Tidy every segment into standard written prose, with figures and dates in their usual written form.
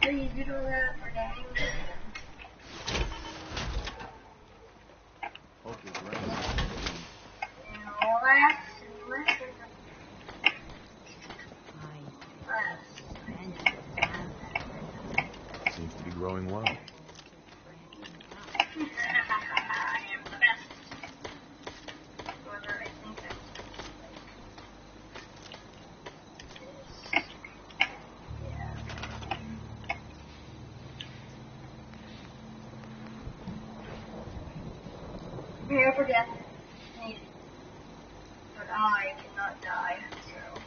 Please do that for dang. Hope your brain. Seems to be growing well. Prepare for death. But I cannot die, so.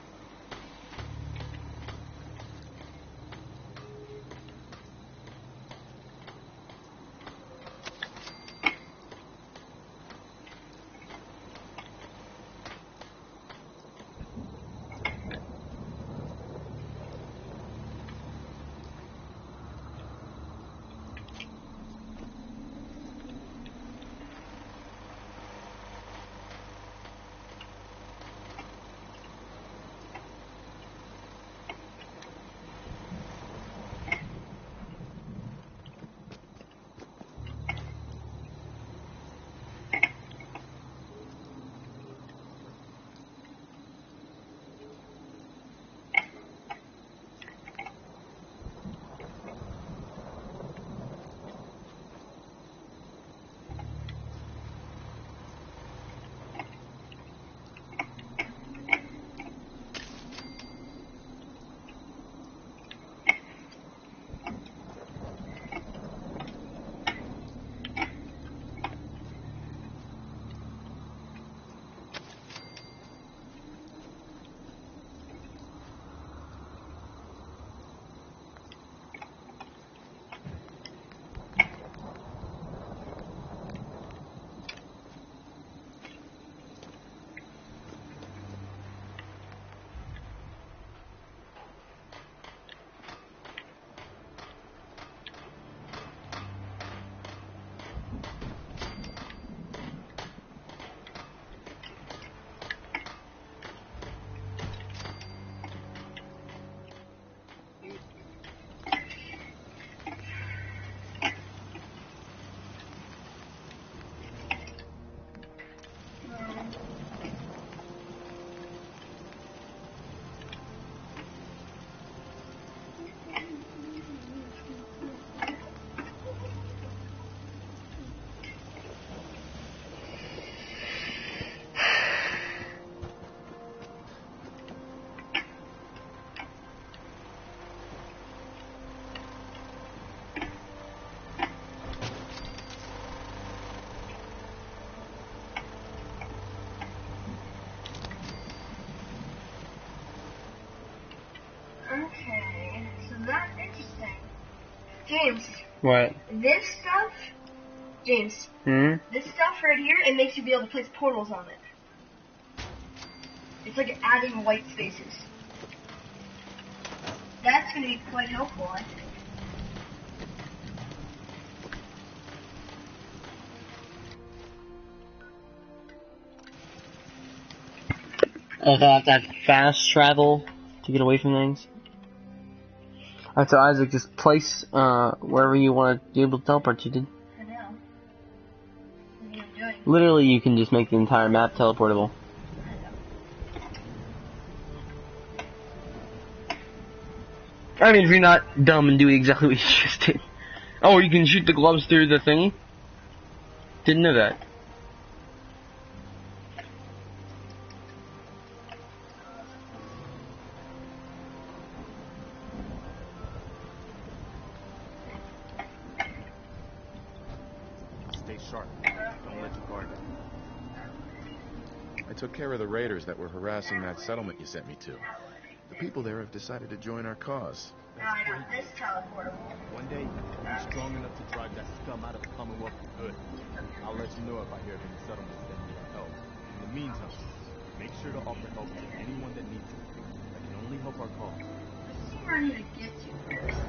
Okay, so that's interesting. James. What? This stuff, James. This stuff right here, it makes you be able to place portals on it. It's like adding white spaces. That's going to be quite helpful, I think. I thought that fast travel to get away from things. Alright, so Isaac, just place wherever you want to be able to teleport to, dude. I know. What are you doing? Literally, you can just make the entire map teleportable. I mean, if you're not dumb and do exactly what you just did. Oh, you can shoot the gloves through the thing? Didn't know that. Stay sharp. Don't let your guard down. I took care of the raiders that were harassing that settlement you sent me to. The people there have decided to join our cause. I know, this teleportable. One day, I'll be strong enough to drive that scum out of the Commonwealth for good. I'll let you know if I hear of any settlements that need our help. In the meantime, make sure to offer help to anyone that needs it. That can only help our cause. This is where I need to get to first.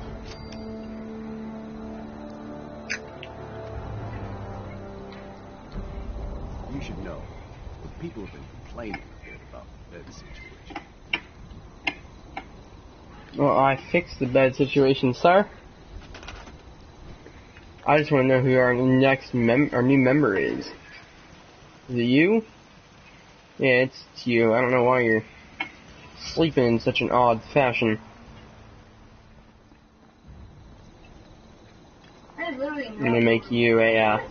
You should know, people have been complaining a bit about the situation. Well, I fixed the bed situation, sir. I just want to know who our next our new member is. Is it you? Yeah, it's you. I don't know why you're sleeping in such an odd fashion. I'm gonna make you a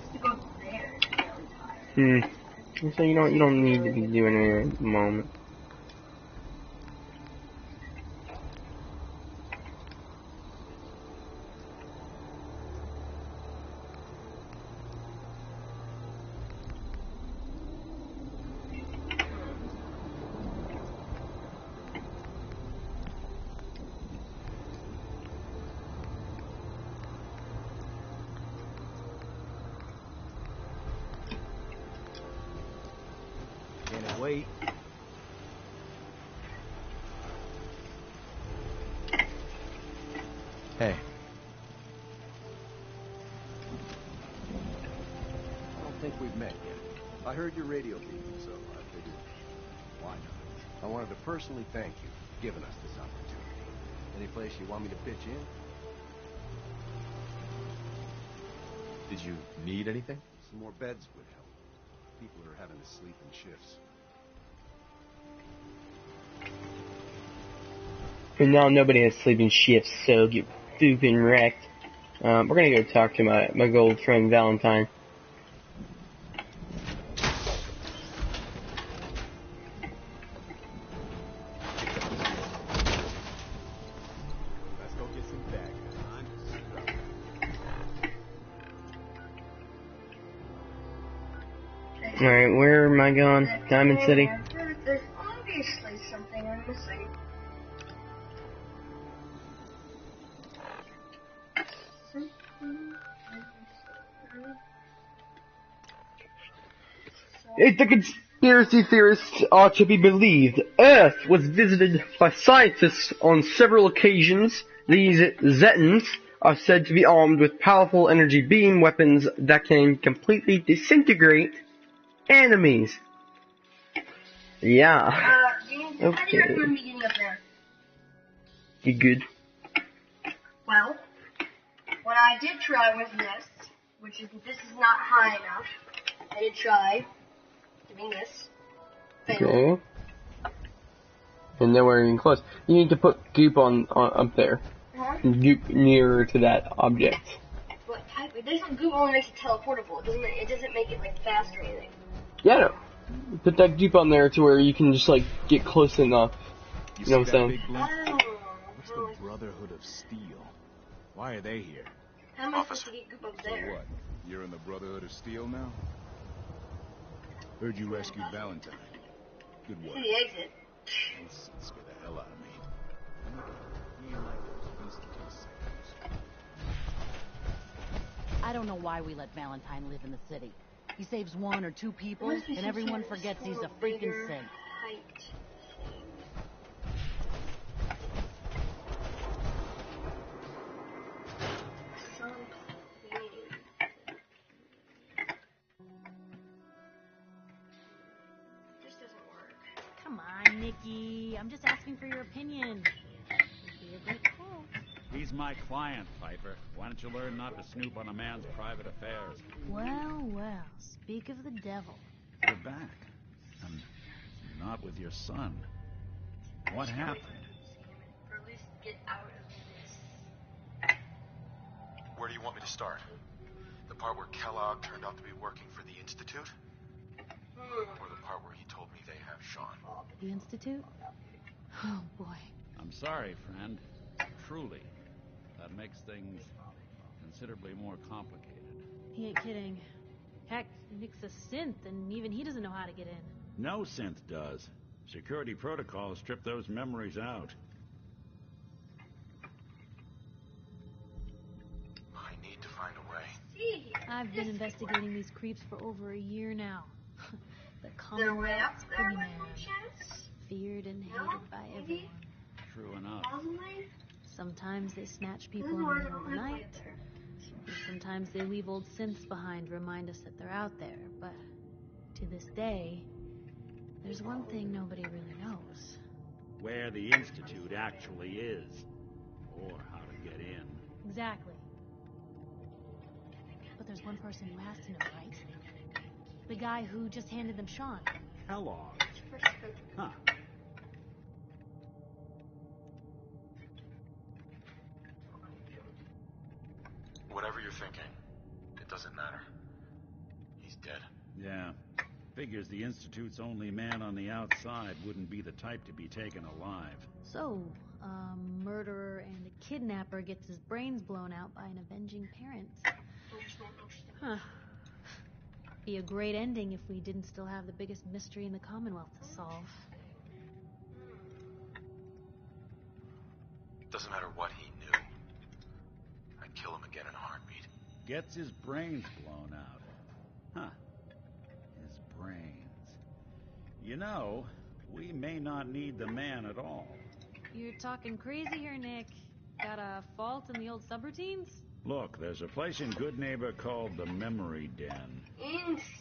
So you don't need to be doing it at the moment. Wait. Hey. I don't think we've met yet. I heard your radio beep, so I figured, why not? I wanted to personally thank you for giving us this opportunity. Any place you want me to pitch in? Did you need anything? Some more beds would help. People are having to sleep in shifts. And now nobody has sleeping shifts, so get fucking wrecked. We're gonna go talk to my good old friend Valentine. Let's go get some bags. Alright, where am I going? Diamond City? There's obviously something I'm missing. If the conspiracy theorists are to be believed, Earth was visited by scientists on several occasions. These Zetans are said to be armed with powerful energy beam weapons that can completely disintegrate enemies. Yeah. James, how do you recommend me getting up there? You good? Well, what I did try was this, which is this is not high enough. I did try doing this. Failed. Okay. And nowhere even close. You need to put goop on up there. Goop nearer to that object. But this goop only makes it teleportable. It doesn't make it like fast or anything. Yeah, no. Put that goop on there to where you can just like get close enough. You know what I'm saying? Big blimp? Oh. What's the Brotherhood of Steel? Why are they here? How am I supposed to get goop up So there? what? You're in the Brotherhood of Steel now? Heard you rescued Valentine. Good work. See the exit. Those scenes scare the hell out of me. He ain't like those Institute psychos. I don't know why we let Valentine live in the city. He saves one or two people, and everyone forgets he's a freaking saint. Height. This doesn't work. Come on, Nikki. I'm just asking for your opinion. It'd be a great quote. He's my client, Piper. Why don't you learn not to snoop on a man's private affairs? Well, well, speak of the devil. You're back. And not with your son. What happened? Or at least get out of this. Where do you want me to start? The part where Kellogg turned out to be working for the Institute? Or the part where he told me they have Sean? The Institute? Oh, boy. I'm sorry, friend. Truly. That makes things considerably more complicated. He ain't kidding. Heck, Nick's a synth, and even he doesn't know how to get in. No synth does. Security protocols strip those memories out. I need to find a way. See, I've been investigating these creeps for over a year now. The they're way up Commonwealth's there, boogeyman. by chance? Feared and hated No, by maybe? everyone. True enough. Possibly? Sometimes they snatch people This in is the where middle of the live night. way up there. And sometimes they leave old synths behind to remind us that they're out there. But to this day, there's one thing nobody really knows. Where the Institute actually is. or how to get in. Exactly. But there's one person who has to know, right? The guy who just handed them Sean. Kellogg. Huh. Whatever you're thinking, it doesn't matter. He's dead. Yeah. Figures the Institute's only man on the outside wouldn't be the type to be taken alive. So, a murderer and a kidnapper gets his brains blown out by an avenging parent. Huh. Be a great ending if we didn't still have the biggest mystery in the Commonwealth to solve. Doesn't matter what he knew. I'd kill him again in a heartbeat. Gets his brains blown out. Huh. His brains. You know, we may not need the man at all. You're talking crazy here, Nick. Got a fault in the old subroutines? Look, there's a place in Goodneighbor called the Memory Den.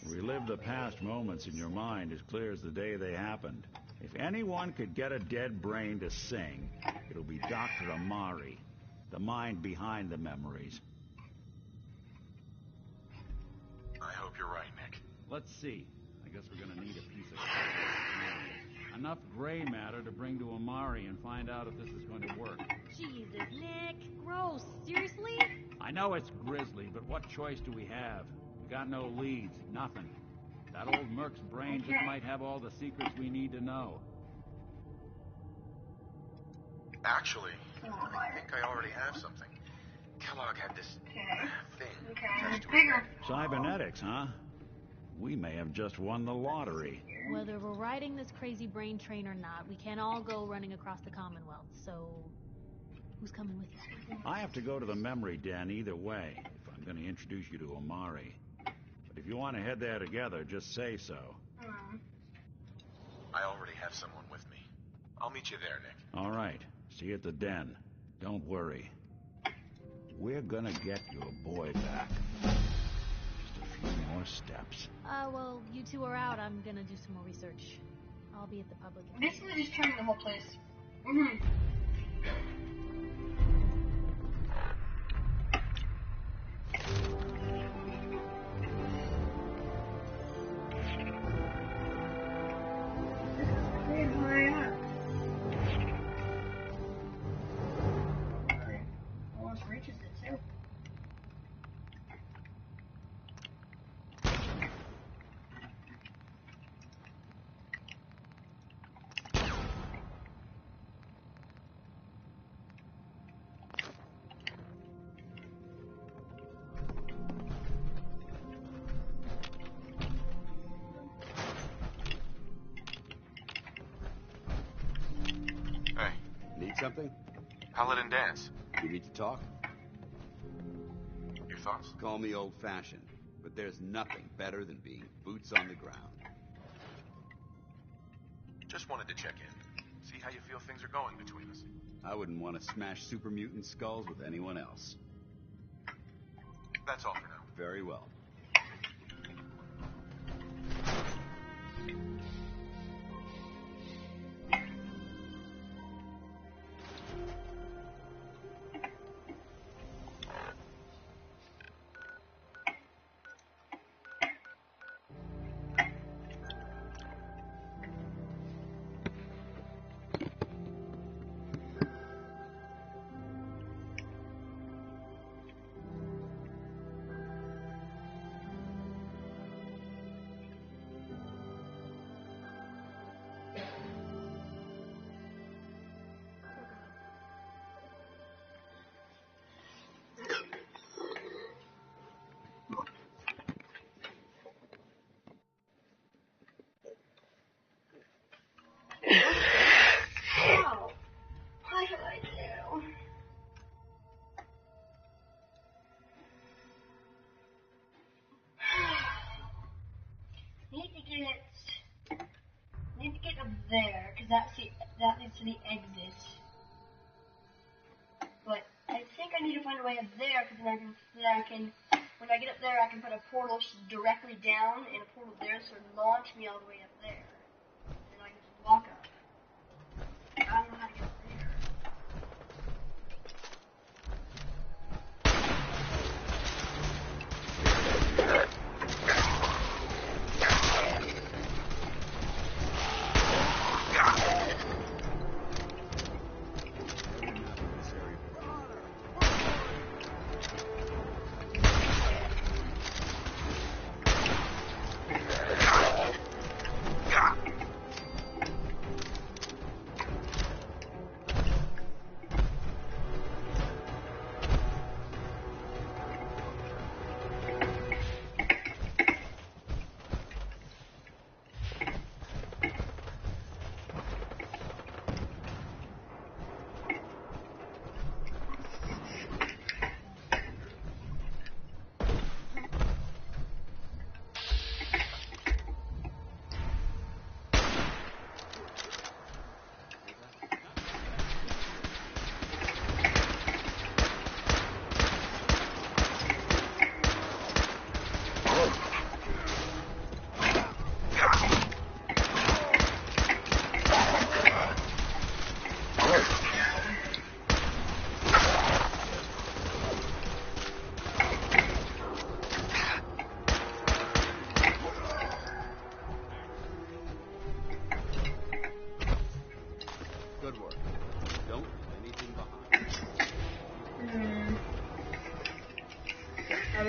Relive the past moments in your mind as clear as the day they happened. If anyone could get a dead brain to sing, it'll be Dr. Amari, the mind behind the memories. I hope you're right, Nick. Let's see. I guess we're gonna need a piece of scan. Enough gray matter to bring to Amari and find out if this is going to work. Jesus, Nick. Gross. Seriously? I know it's grisly, but what choice do we have? We got no leads, nothing. That old Merc's brain just might have all the secrets we need to know. Actually, I think I already have something. Kellogg had this thing attached to his neck. Cybernetics, huh? We may have just won the lottery. Whether we're riding this crazy brain train or not, we can't all go running across the Commonwealth, so... who's coming with you? I have to go to the Memory Den either way, if I'm going to introduce you to Amari. But if you want to head there together, just say so. I already have someone with me. I'll meet you there, Nick. All right. See you at the den. Don't worry. We're gonna get your boy back. Just a few more steps. Well, you two are out. I'm gonna do some more research. I'll be at the public. Basically just turning the whole place. Almost reaches it too. Hey, Need something? Paladin Dance. You need to talk? Your thoughts? Call me old-fashioned, but there's nothing better than being boots on the ground. Just wanted to check in. See how you feel things are going between us. I wouldn't want to smash super mutant skulls with anyone else. That's all for now. Very well. Oh, what do I do? Need to get up there, because that leads to the exit. But I think I need to find a way up there, because then I can, when I get up there, I can put a portal directly down and a portal there, so it launch me all the way up there. And I can just walk up. I don't know how to get up there.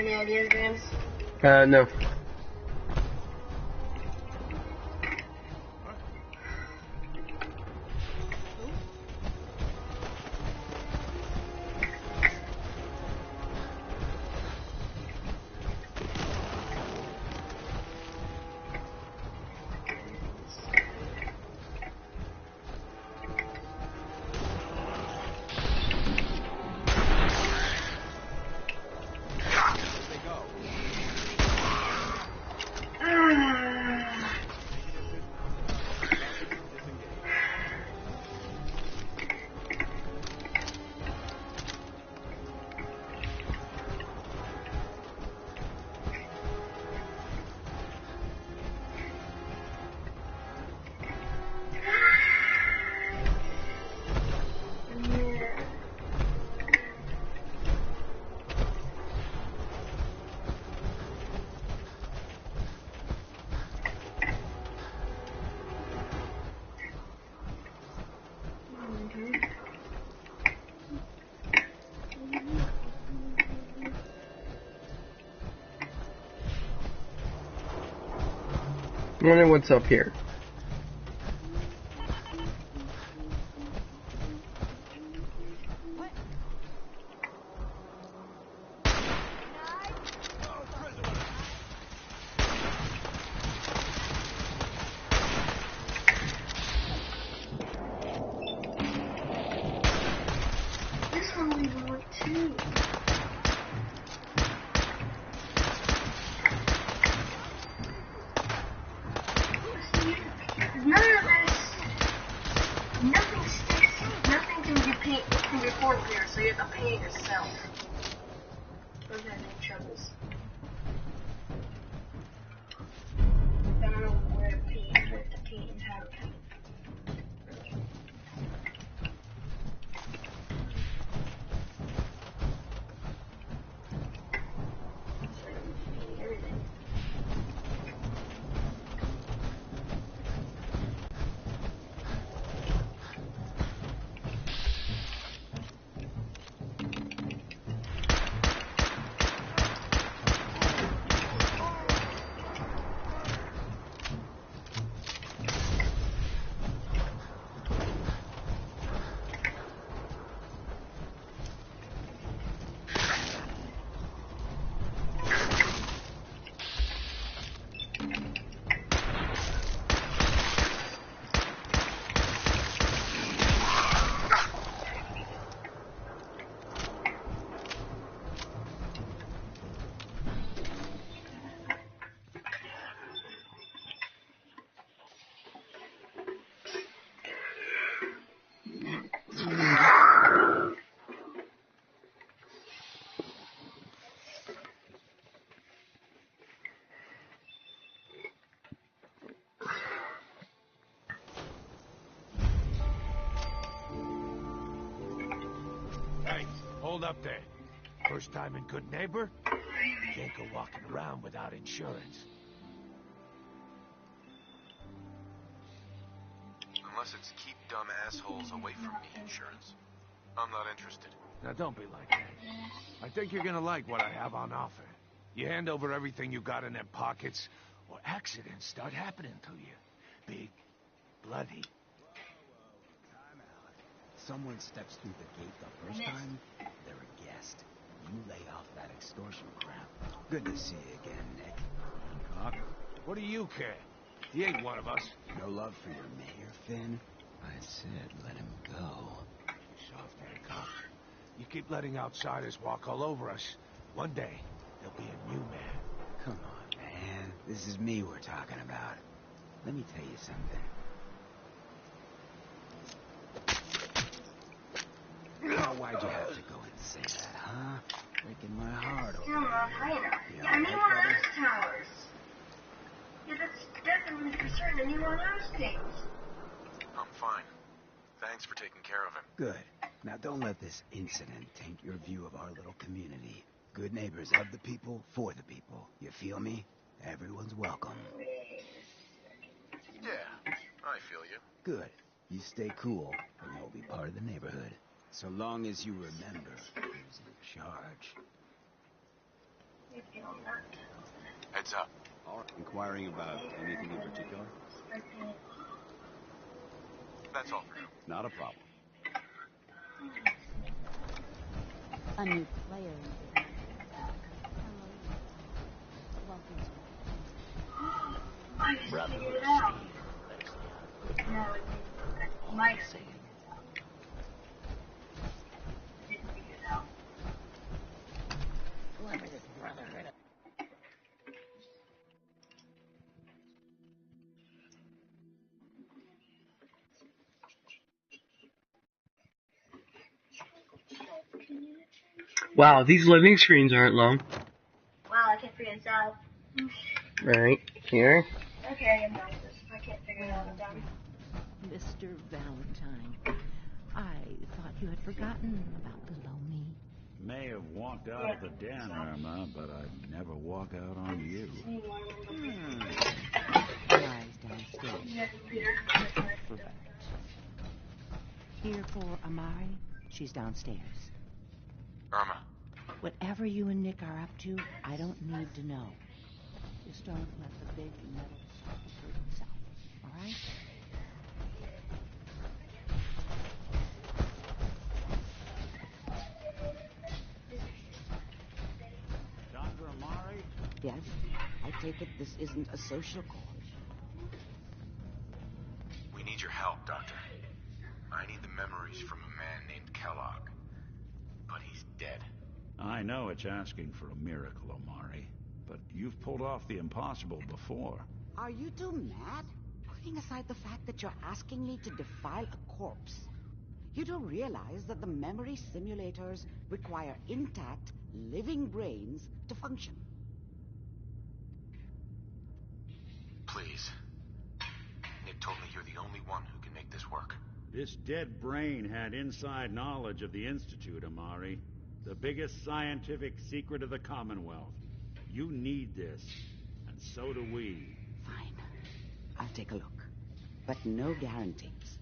any ideas, James? No. I wonder what's up here. This one we want too. None of this, nothing sticks, nothing can be formed here, so you have to paint yourself. Those are the troubles. I don't know where to paint, where to paint, and how to paint. So I can paint everything. Hey, hold up there. First time in Good Neighbor? Can't go walking around without insurance. Unless it's keep dumb assholes away from me insurance. I'm not interested. Now don't be like that. I think you're gonna like what I have on offer. You hand over everything you got in them pockets, or accidents start happening to you. Big, bloody. Someone steps through the gate the first time, they're a guest. You lay off that extortion crap. Good to see you again, Nick. Hancock. What do you care? He ain't one of us. No love for your mayor, Finn? I said let him go. Soft, Hancock. You keep letting outsiders walk all over us. One day, there'll be a new man. Come on, man. This is me we're talking about. Let me tell you something. Oh, why'd you have to go and say that, huh? Breaking my heart over Still not high enough. You I need alright, one of brother? those towers. Yeah, that's definitely for certain. I need one of those things. I'm fine. Thanks for taking care of him. Good. Now don't let this incident taint your view of our little community. Good neighbors of the people, for the people. You feel me? Everyone's welcome. Yeah, I feel you. Good. You stay cool, and you'll be part of the neighborhood. So long as you remember who's in charge. Heads up. All right. Inquiring about anything in particular? That's all for now. Not a problem. A new player. I just figured it out. No, it's Mike. Didn't figure it out. Whoever his brother heard of. Wow, these loading screens aren't long. Wow, I can't figure this out. Right, here. Okay, I'm done with this. If I can't figure it out, I'm done. Mr. Valentine, I thought you had forgotten about the lonely. May have walked out of the den, Irma, but I'd never walk out on you. Rise downstairs. Yeah, computer. Perfect. Here for Amari. She's downstairs. Irma. Whatever you and Nick are up to, I don't need to know. Just don't let the big metal saw hurt himself, all right? Dr. Amari? Yes, I take it this isn't a social call. We need your help, Doctor. I need the memories from a man named Kellogg. But he's dead. I know it's asking for a miracle, Amari, but you've pulled off the impossible before. Are you two mad? Putting aside the fact that you're asking me to defile a corpse, you do realize that the memory simulators require intact, living brains to function. Please. Nick told me you're the only one who can make this work. This dead brain had inside knowledge of the Institute, Amari. The biggest scientific secret of the Commonwealth. You need this, and so do we. Fine. I'll take a look. But no guarantees.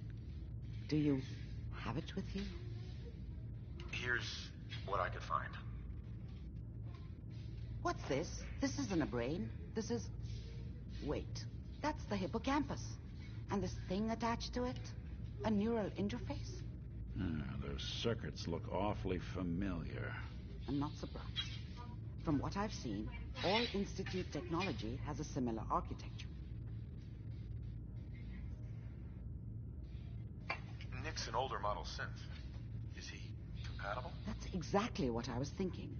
Do you have it with you? Here's what I could find. What's this? This isn't a brain. This is... Wait. That's the hippocampus. And this thing attached to it? A neural interface? Those circuits look awfully familiar. I'm not surprised. From what I've seen, all Institute technology has a similar architecture. Nick's an older model synth. Is he compatible? That's exactly what I was thinking.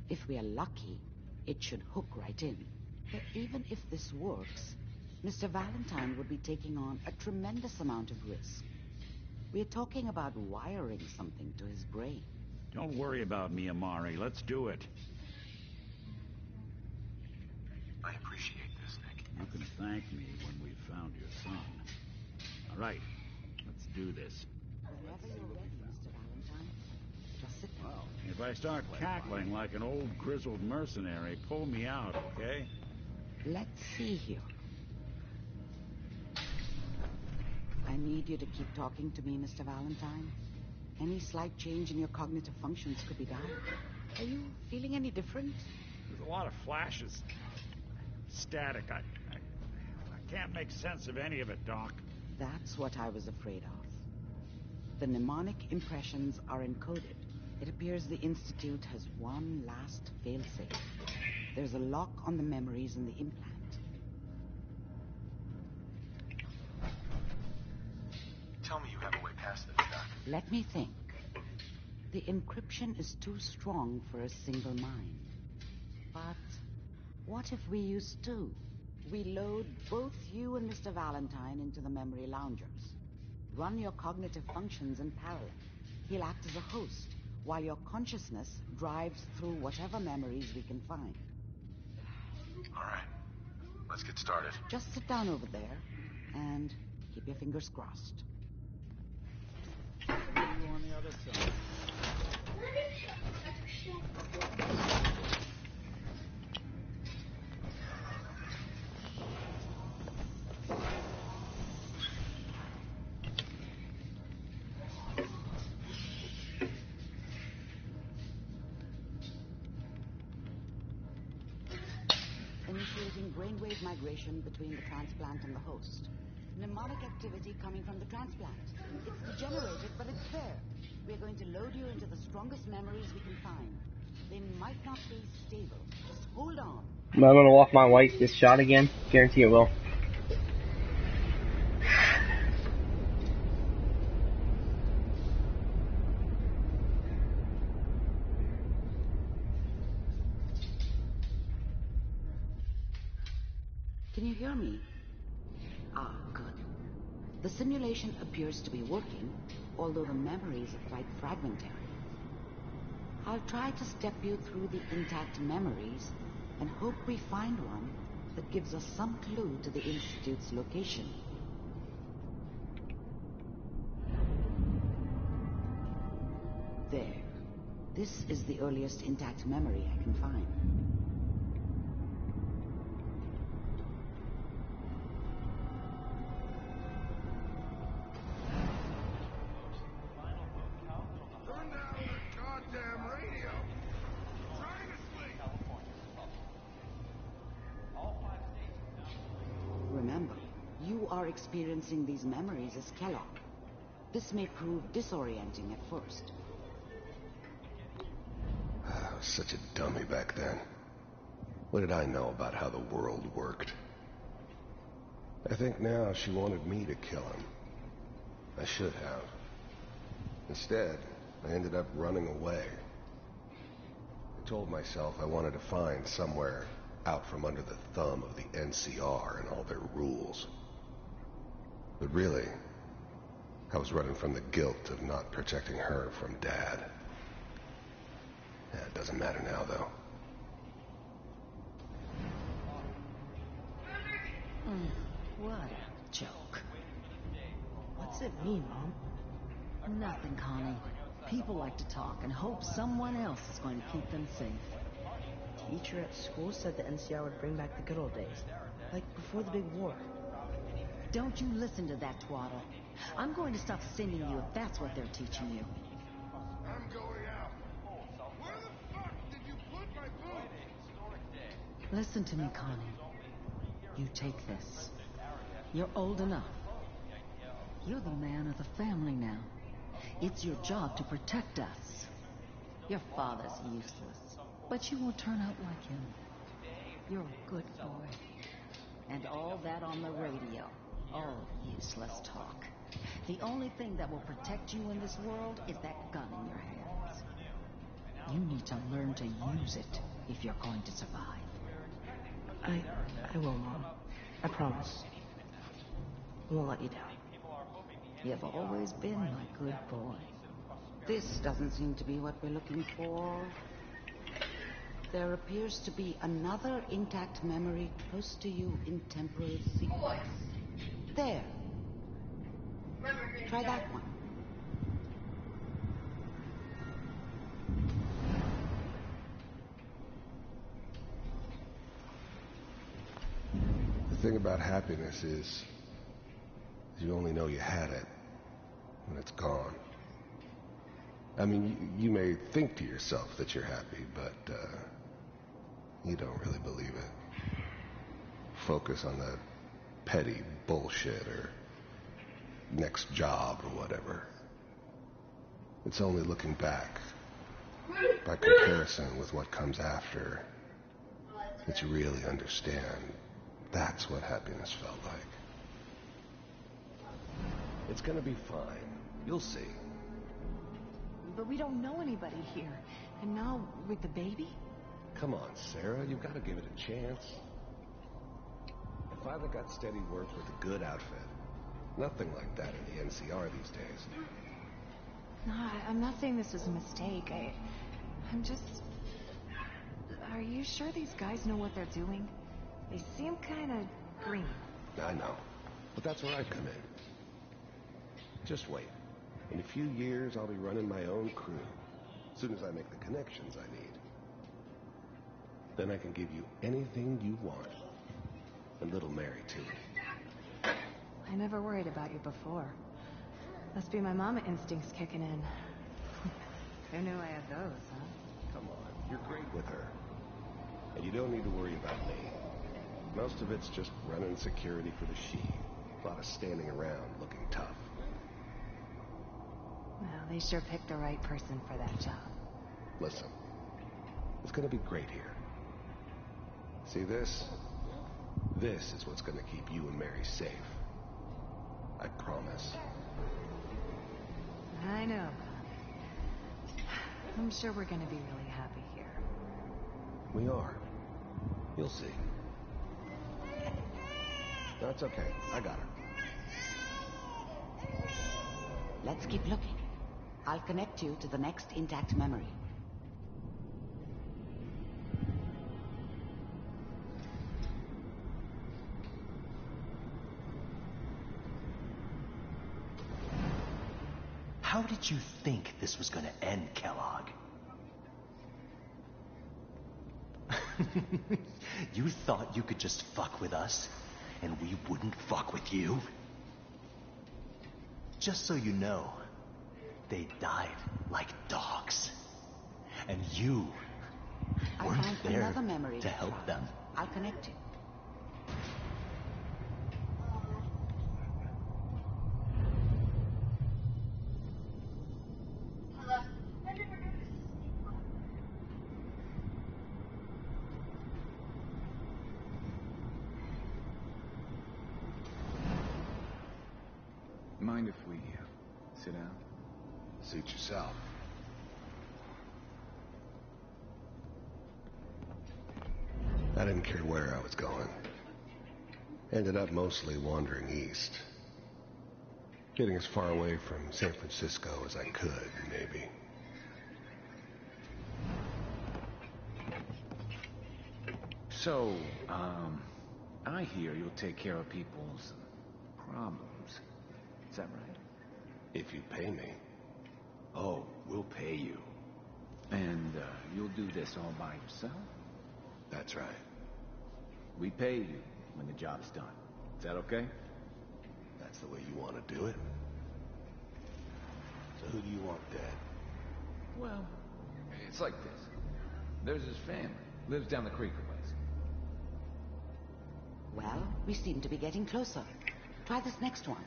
If we are lucky, it should hook right in. But even if this works, Mr. Valentine would be taking on a tremendous amount of risk. We're talking about wiring something to his brain. Don't worry about me, Amari. Let's do it. I appreciate this, Nick. You can thank me when we've found your son. All right, let's do this. Whenever you're ready, Mr. Valentine. Just sit down. Well, if I start cackling like an old grizzled mercenary, pull me out, okay? Let's see here. I need you to keep talking to me, Mr. Valentine. Any slight change in your cognitive functions could be dire. Are you feeling any different? There's a lot of flashes. Static. I can't make sense of any of it, Doc. That's what I was afraid of. The mnemonic impressions are encoded. It appears the Institute has one last failsafe. There's a lock on the memories in the implant. Tell me you have a way past this, Doc. Let me think. The encryption is too strong for a single mind. But what if we use two? We load both you and Mr. Valentine into the memory loungers. Run your cognitive functions in parallel. He'll act as a host, while your consciousness drives through whatever memories we can find. All right. Let's get started. Just sit down over there and keep your fingers crossed. You on the other side. simulating brainwave migration between the transplant and the host. Mnemonic activity coming from the transplant. It's degenerated, but it's there. We're going to load you into the strongest memories we can find. They might not be stable. Just hold on. Am I gonna walk my wife this shot again? Guarantee it will. Can you hear me? Ah, good. The simulation appears to be working, although the memories are quite fragmentary. I'll try to step you through the intact memories and hope we find one that gives us some clue to the Institute's location. There. This is the earliest intact memory I can find. Remember, you are experiencing these memories as Kellogg. This may prove disorienting at first. I was such a dummy back then. What did I know about how the world worked? I think now she wanted me to kill him. I should have. Instead, I ended up running away. I told myself I wanted to find somewhere out from under the thumb of the NCR and all their rules. But really, I was running from the guilt of not protecting her from Dad. It doesn't matter now, though. What a joke. What's it mean, Mom? Nothing, Connie. People like to talk and hope someone else is going to keep them safe. Teacher at school said the NCR would bring back the good old days, like before the big war. Don't you listen to that twaddle. I'm going to stop sending you if that's what they're teaching you. I'm going out. Where the fuck did you put my food? Listen to me, Connie. You take this. You're old enough. You're the man of the family now. It's your job to protect us. Your father's useless, but you won't turn out like him. You're a good boy. And all that on the radio. All useless talk. The only thing that will protect you in this world is that gun in your hands. You need to learn to use it if you're going to survive. I will, Mom. I promise. I won't let you down. You've always been my good boy. This doesn't seem to be what we're looking for. There appears to be another intact memory close to you in temporal sequence. There. Try that one. The thing about happiness is you only know you had it when it's gone. I mean, you may think to yourself that you're happy, but you don't really believe it. Focus on that petty bullshit or next job or whatever. It's only looking back, by comparison with what comes after, that you really understand that's what happiness felt like. It's gonna be fine. You'll see. But we don't know anybody here. And now, with the baby? Come on, Sarah, you've got to give it a chance. I finally got steady work with a good outfit. Nothing like that in the NCR these days. No, I'm not saying this was a mistake. I'm just... Are you sure these guys know what they're doing? They seem kind of green. I know. But that's where I come in. Just wait. In a few years, I'll be running my own crew. As soon as I make the connections I need. Then I can give you anything you want. And little Mary, too. I never worried about you before. Must be my mama instincts kicking in. Who knew I had those, huh? Come on, you're great with her. And you don't need to worry about me. Most of it's just running security for the Sheik. A lot of standing around looking tough. Well, they sure picked the right person for that job. Listen, it's gonna be great here. See this? This is what's gonna keep you and Mary safe. I promise. I know, Bob. I'm sure we're gonna be really happy here. We are. You'll see. That's okay. I got her. Let's keep looking. I'll connect you to the next intact memory. How did you think this was gonna end, Kellogg? You thought you could just fuck with us, and we wouldn't fuck with you? Just so you know, they died like dogs. And you weren't there to help them. I'll connect you. Mind if we sit down? Suit yourself. I didn't care where I was going. Ended up mostly wandering east. Getting as far away from San Francisco as I could, maybe. So, I hear you'll take care of people's problems. Is that right? If you pay me. Oh, we'll pay you. And, you'll do this all by yourself? That's right. We pay you when the job's done. Is that okay? That's the way you want to do it. So who do you want dead? Well, it's like this. There's his family. Lives down the creek a ways. Well, we seem to be getting closer. Try this next one.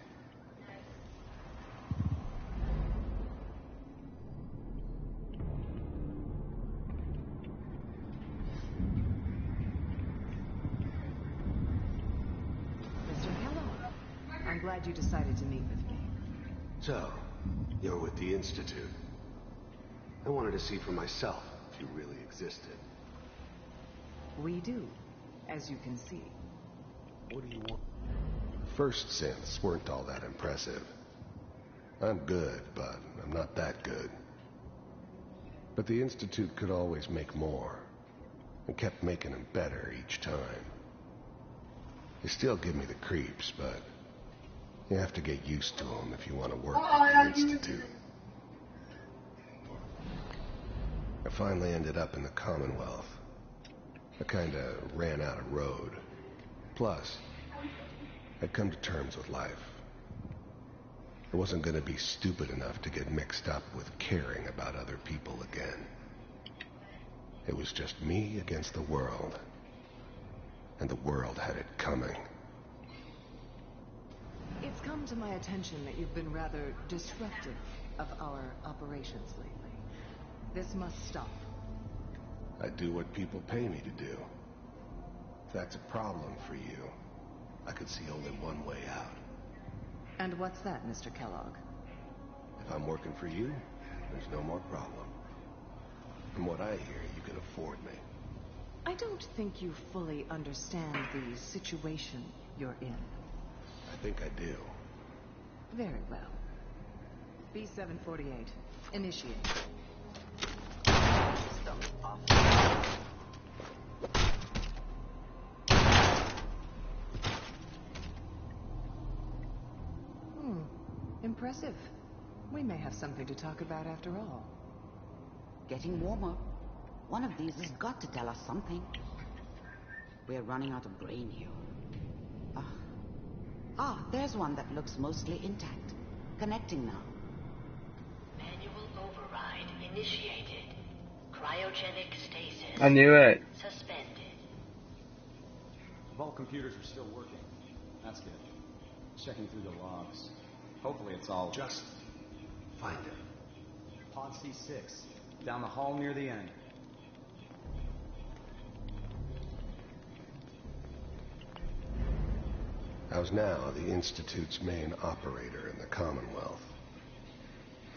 I'm glad you decided to meet with me. So, you're with the Institute. I wanted to see for myself if you really existed. We do, as you can see. What do you want? First synths weren't all that impressive. I'm good, but I'm not that good. But the Institute could always make more, and kept making them better each time. They still give me the creeps, but you have to get used to them if you want to work with the Institute. I finally ended up in the Commonwealth. I kinda ran out of road. Plus, I'd come to terms with life. I wasn't gonna be stupid enough to get mixed up with caring about other people again. It was just me against the world. And the world had it coming. It's come to my attention that you've been rather disruptive of our operations lately. This must stop. I do what people pay me to do. If that's a problem for you, I could see only one way out. And what's that, Mr. Kellogg? If I'm working for you, there's no more problem. From what I hear, you can afford me. I don't think you fully understand the situation you're in. I think I do. Very well. B-748, initiate. System off. Impressive. We may have something to talk about after all. Getting warmer. One of these has got to tell us something. We're running out of brain here. There's one that looks mostly intact. Connecting now. Manual override initiated. Cryogenic stasis. I knew it. Suspended. The vault computers are still working. That's good. Checking through the logs. Hopefully it's all... Just find it. Pod C6. Down the hall near the end. I was now the Institute's main operator in the Commonwealth.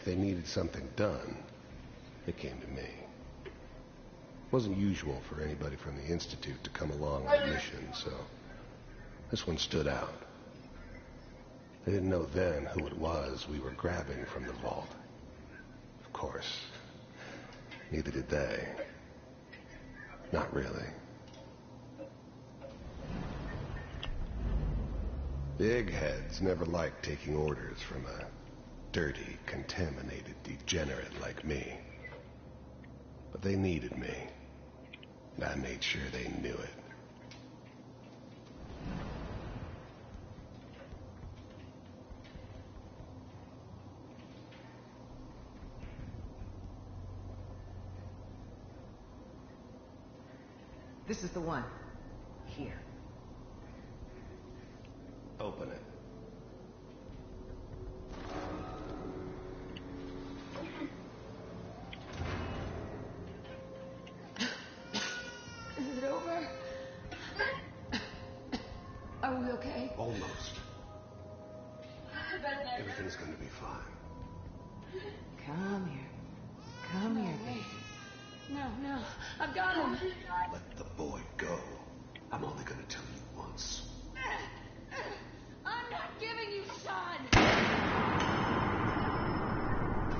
If they needed something done, it came to me. It wasn't usual for anybody from the Institute to come along on a mission, so this one stood out. I didn't know then who it was we were grabbing from the vault. Of course, neither did they. Not really. Big heads never liked taking orders from a dirty, contaminated degenerate like me. But they needed me, and I made sure they knew it. This is the one. Here. Open it. Is it over? Are we okay? Almost. Everything's gonna be fine. Come here. Come here, baby. No. I've got him. Let the boy go. I'm only gonna tell you once. I'm not giving you Sean.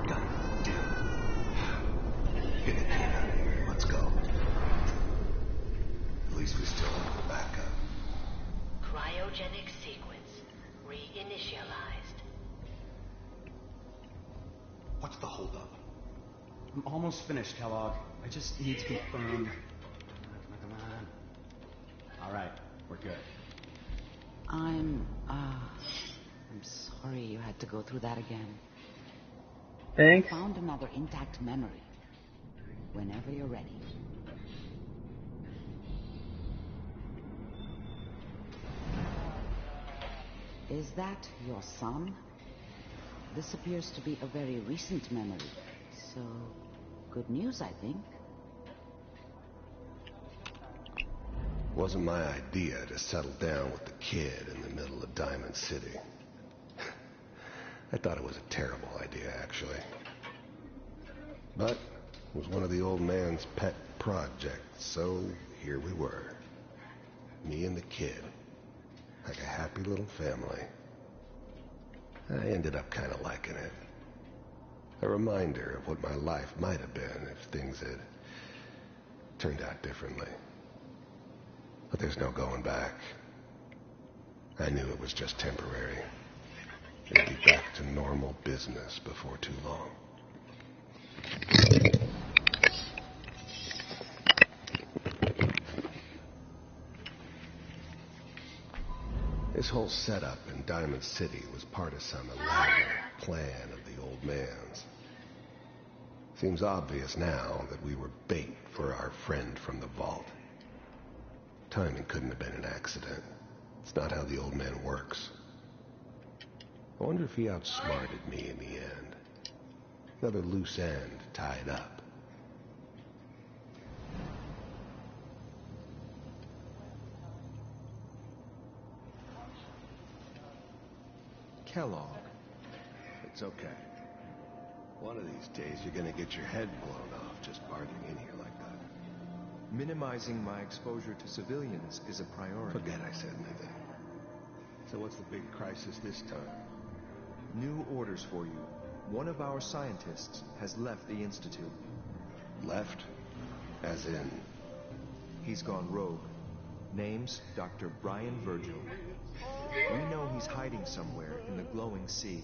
God damn it. Get the kid out of here. Let's go. At least we still have the backup. Cryogenic sequence reinitialized. What's the holdup? I'm almost finished, Kellogg. I just need to confirm. Come on. All right, we're good. I'm sorry you had to go through that again. Thanks. I found another intact memory. Whenever you're ready. Is that your son? This appears to be a very recent memory. So, good news, I think. Wasn't my idea to settle down with the kid in the middle of Diamond City. I thought it was a terrible idea, actually. But it was one of the old man's pet projects, so here we were. Me and the kid. Like a happy little family. I ended up kind of liking it. A reminder of what my life might have been if things had turned out differently. But there's no going back. I knew it was just temporary. It'd be back to normal business before too long. This whole setup in Diamond City was part of some elaborate plan of the old man's. Seems obvious now that we were bait for our friend from the vault. Timing couldn't have been an accident. It's not how the old man works. I wonder if he outsmarted me in the end. Another loose end tied up. Kellogg. It's okay. One of these days you're gonna get your head blown off just barging in here like that. Minimizing my exposure to civilians is a priority. Forget I said anything. So what's the big crisis this time? New orders for you. One of our scientists has left the Institute. Left? As in? He's gone rogue. Name's Dr. Brian Virgil. We know he's hiding somewhere in the glowing sea.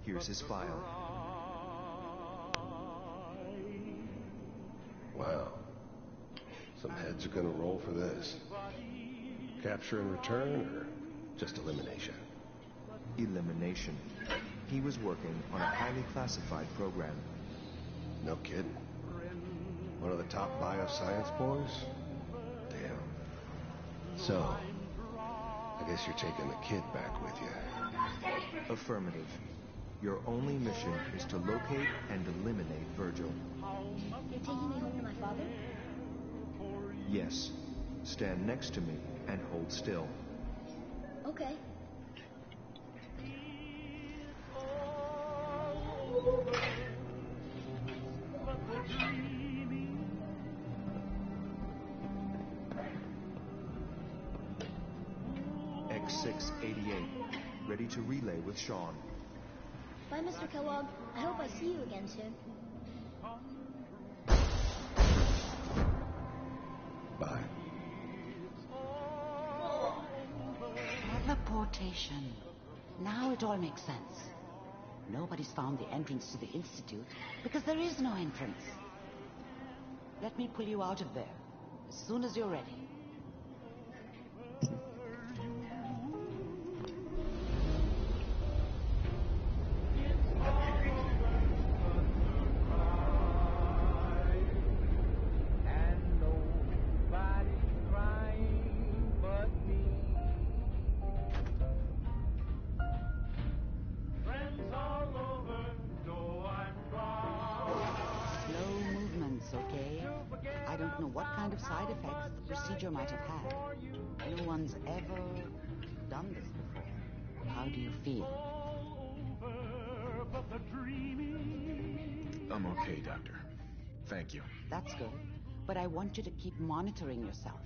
Here's his file. Wow. Some heads are gonna roll for this. Capture and return, or just elimination? Elimination. He was working on a highly classified program. No kidding. One of the top bioscience boys? Damn. So, I guess you're taking the kid back with you. Affirmative. Your only mission is to locate and eliminate Virgil. You're taking me home to my father? Yes. Stand next to me and hold still. Okay. X688, ready to relay with Sean. Bye, Mr. Kellogg. I hope I see you again soon. Bye. Teleportation. Now it all makes sense. Nobody's found the entrance to the Institute because there is no entrance. Let me pull you out of there as soon as you're ready. Side effects the procedure might have had. No one's ever done this before. How do you feel? I'm okay, Doctor. Thank you. That's good. But I want you to keep monitoring yourself.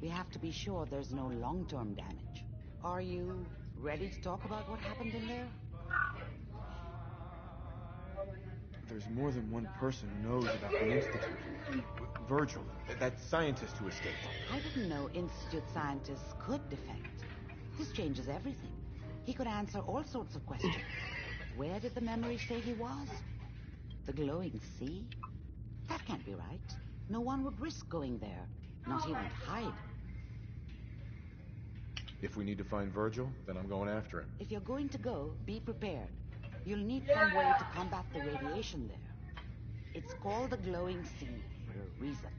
We have to be sure there's no long-term damage. Are you ready to talk about what happened in there? There's more than one person who knows about the Institute. Virgil, that scientist who escaped. I didn't know Institute scientists could defect. This changes everything. He could answer all sorts of questions. Where did the memory say he was? The glowing sea? That can't be right. No one would risk going there, not even to hide. If we need to find Virgil, then I'm going after him. If you're going to go, be prepared. You'll need some way to combat the radiation there. It's called the glowing sea for a reason.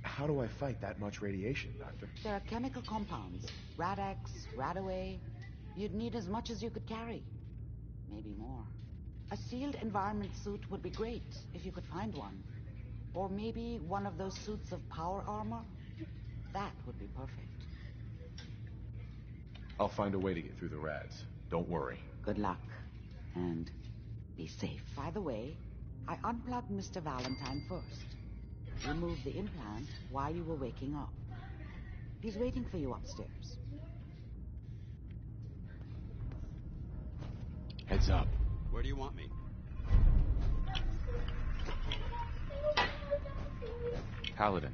How do I fight that much radiation, Doctor? There are chemical compounds. Rad-X, Radaway. You'd need as much as you could carry. Maybe more. A sealed environment suit would be great, if you could find one. Or maybe one of those suits of power armor. That would be perfect. I'll find a way to get through the rads. Don't worry. Good luck. And be safe. By the way, I unplugged Mr. Valentine first. Removed the implant while you were waking up. He's waiting for you upstairs. Heads up. Where do you want me? Paladin.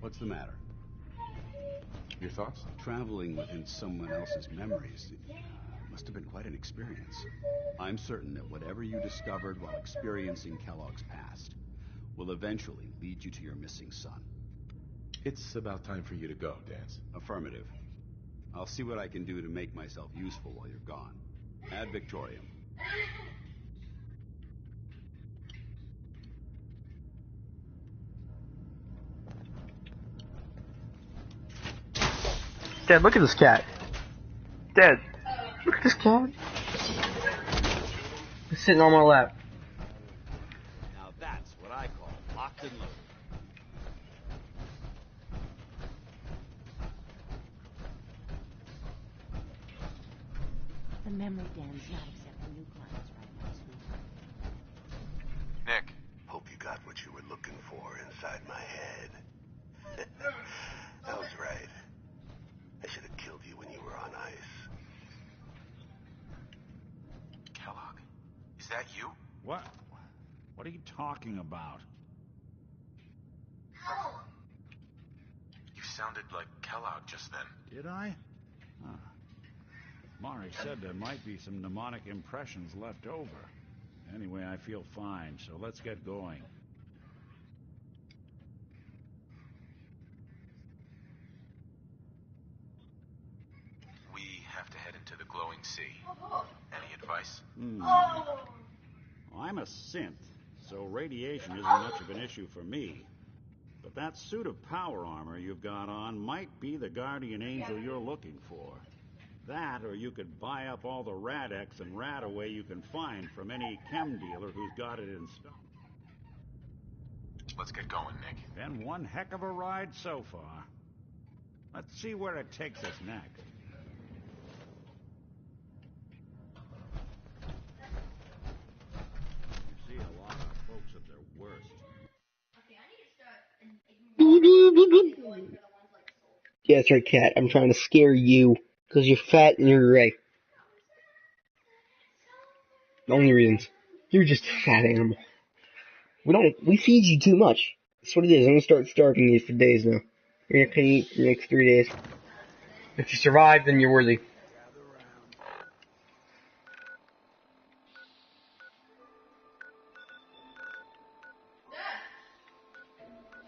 What's the matter? Your thoughts? Traveling within someone else's memories must have been quite an experience. I'm certain that whatever you discovered while experiencing Kellogg's past will eventually lead you to your missing son. It's about time for you to go, Dance. Affirmative. I'll see what I can do to make myself useful while you're gone. Ad Victoriam. Dad, look at this cat. Dad, look at this cat. It's sitting on my lap. Now that's what I call locked and loaded. The memory den's not accepting new clients right now, sweetheart. Nick. Hope you got what you were looking for inside my head. That was right. I should have killed you when you were on ice. Kellogg, is that you? What? What are you talking about? You sounded like Kellogg just then. Did I? Huh. Mari said there might be some mnemonic impressions left over. Anyway, I feel fine, so let's get going. We have to head into the glowing sea. Any advice? I'm a synth, so radiation isn't much of an issue for me. but that suit of power armor you've got on might be the guardian angel you're looking for. That, or you could buy up all the Rad-X and Rad-Away you can find from any chem dealer who's got it in stock. Let's get going, Nick. Been one heck of a ride so far. Let's see where it takes us next. You see a lot of folks at their worst. Yeah, that's right, Cat. I'm trying to scare you because you're fat and you're gray. The only reasons. You're just a fat animal. We feed you too much. That's what it is. I'm gonna start starving you for days now. You're not gonna eat for the next 3 days. If you survive, then you're worthy.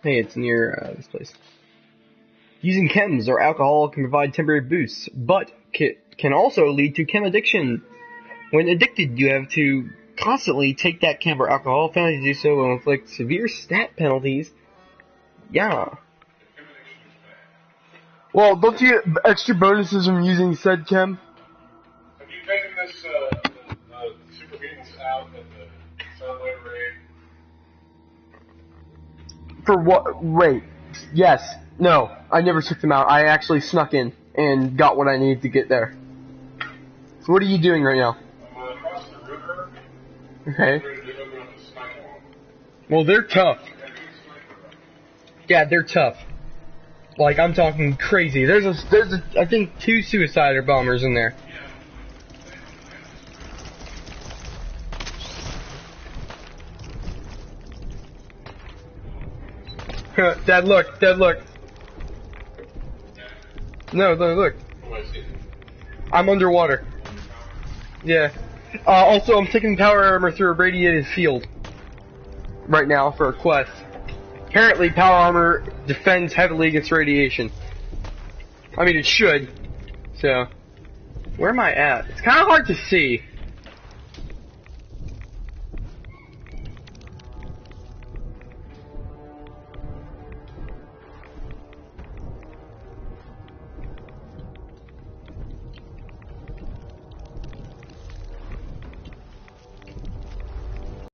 Hey, it's near this place. Using chems or alcohol can provide temporary boosts, but can also lead to chem addiction. When addicted, you have to constantly take that chem or alcohol. Penalties to do so will inflict severe stat penalties. Yeah. Well, don't you get extra bonuses from using said chem? Have you taken this, the super mutants out at the Sunlight Raid? For what? Wait. Yes. No. I never took them out. I actually snuck in and got what I needed to get there. So what are you doing right now? I'm across the river. Okay. Well, they're tough. Yeah, they're tough. Like, I'm talking crazy. There's I think 2 suicider bombers in there. Dad, look. Dad, look. No, look. I'm underwater. Yeah. Also, I'm taking power armor through a radiated field. Right now, for a quest. Apparently, power armor defends heavily against radiation. I mean, it should. So, where am I at? It's kind of hard to see.